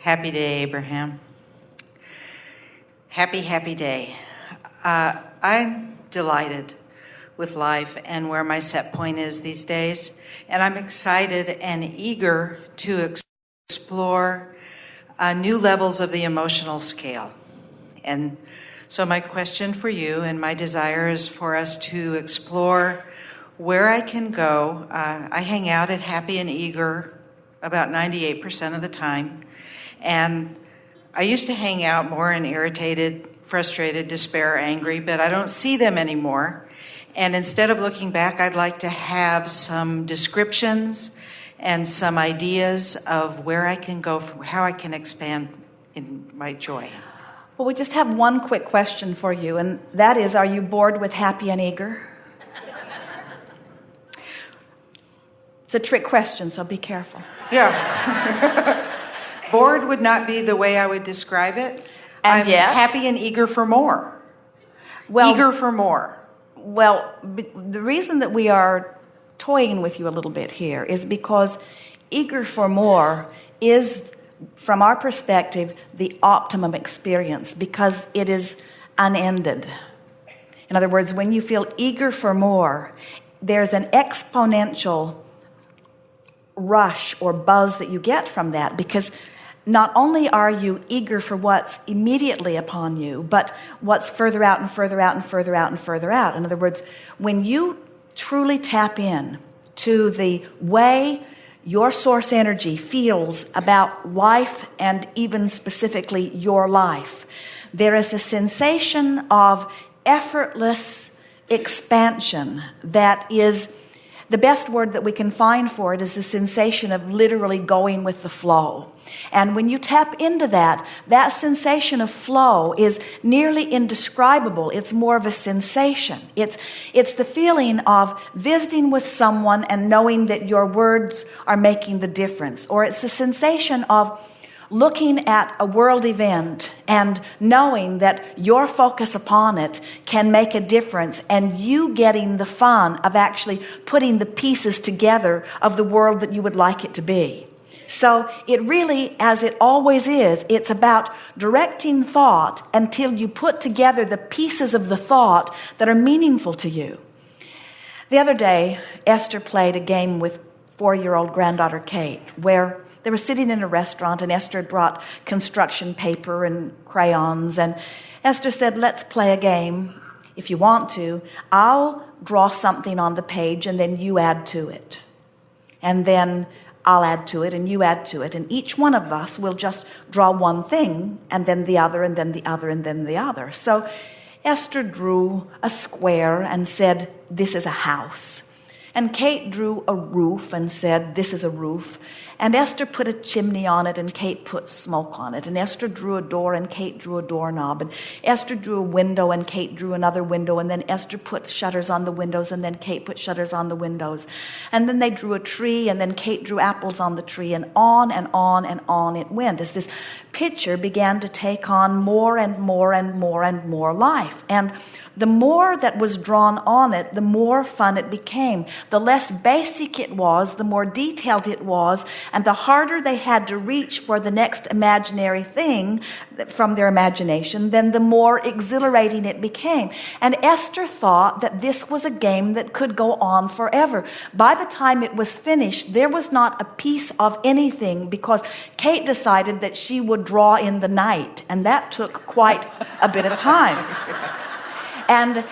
Happy day, Abraham. Happy day. I'm delighted with life and where my set point is these days, and I'm excited and eager to explore new levels of the emotional scale. And so my question for you and my desire is for us to explore where I can go. I hang out at Happy and Eager about 98% of the time. And I used to hang out more in irritated, frustrated, despair, angry, but I don't see them anymore. And instead of looking back, I'd like to have some descriptions and some ideas of where I can go, from how I can expand in my joy. Well, we just have one quick question for you, and that is, are you bored with Happy and Eager? It's a trick question, so be careful. Yeah. Bored would not be the way I would describe it. And I'm yet, happy and eager for more. Eager for more. Well, the reason that we are toying with you a little bit here is because eager for more is, from our perspective, the optimum experience because it is unended. In other words, when you feel eager for more, there's an exponential rush or buzz that you get from that, because not only are you eager for what's immediately upon you, but what's further out and further out and further out and further out. In other words, when you truly tap in to the way your source energy feels about life, and even specifically your life, there is a sensation of effortless expansion that is, the best word that we can find for it is the sensation of literally going with the flow. And when you tap into that sensation of flow is nearly indescribable. It's more of a sensation. It's the feeling of visiting with someone and knowing that your words are making the difference. Or it's the sensation of looking at a world event and knowing that your focus upon it can make a difference, and you getting the fun of actually putting the pieces together of the world that you would like it to be. So it really, as it always is, it's about directing thought until you put together the pieces of the thought that are meaningful to you. The other day, Esther played a game with 4-year-old granddaughter Kate, where they were sitting in a restaurant, and Esther had brought construction paper and crayons, and Esther said, let's play a game. If you want to, I'll draw something on the page and then you add to it. And then I'll add to it and you add to it. And each one of us will just draw one thing and then the other and then the other and then the other. So Esther drew a square and said, this is a house. And Kate drew a roof and said, this is a roof. And Esther put a chimney on it, and Kate put smoke on it. And Esther drew a door, and Kate drew a doorknob. And Esther drew a window, and Kate drew another window. And then Esther put shutters on the windows, and then Kate put shutters on the windows. And then they drew a tree, and then Kate drew apples on the tree. And on and on and on it went, as this picture began to take on more and more and more and more life. And the more that was drawn on it, the more fun it became. The less basic it was, the more detailed it was, and the harder they had to reach for the next imaginary thing from their imagination, then the more exhilarating it became. And Esther thought that this was a game that could go on forever. By the time it was finished, there was not a piece of anything, because Kate decided that she would draw in the night, and that took quite a bit of time. And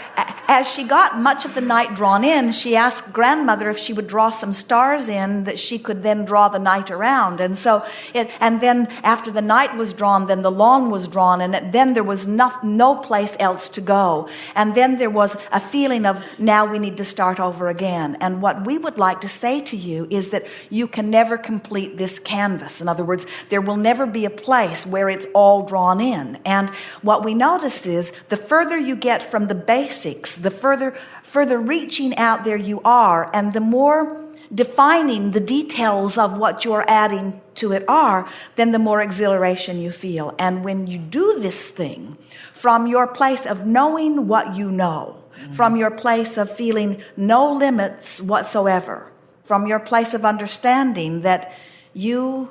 as she got much of the night drawn in, she asked grandmother if she would draw some stars in that she could then draw the night around. And so, and then after the night was drawn, then the lawn was drawn, and then there was no place else to go. And then there was a feeling of, now we need to start over again. And what we would like to say to you is that you can never complete this canvas. In other words, there will never be a place where it's all drawn in. And what we notice is the further you get from the basics, the further reaching out there you are, and the more defining the details of what you're adding to it are, then the more exhilaration you feel. And when you do this thing from your place of knowing what you know, from your place of feeling no limits whatsoever, from your place of understanding that you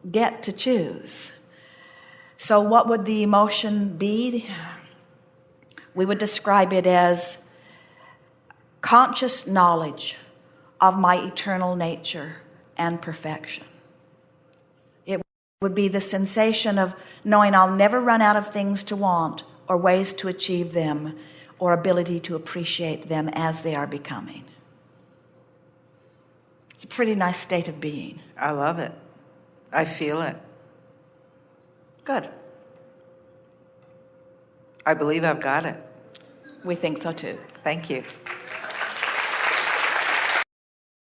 get to choose, So what would the emotion be? We would describe it as conscious knowledge of my eternal nature and perfection. It would be the sensation of knowing I'll never run out of things to want or ways to achieve them or ability to appreciate them as they are becoming. It's a pretty nice state of being. I love it. I feel it. Good. I believe I've got it. We think so too. Thank you.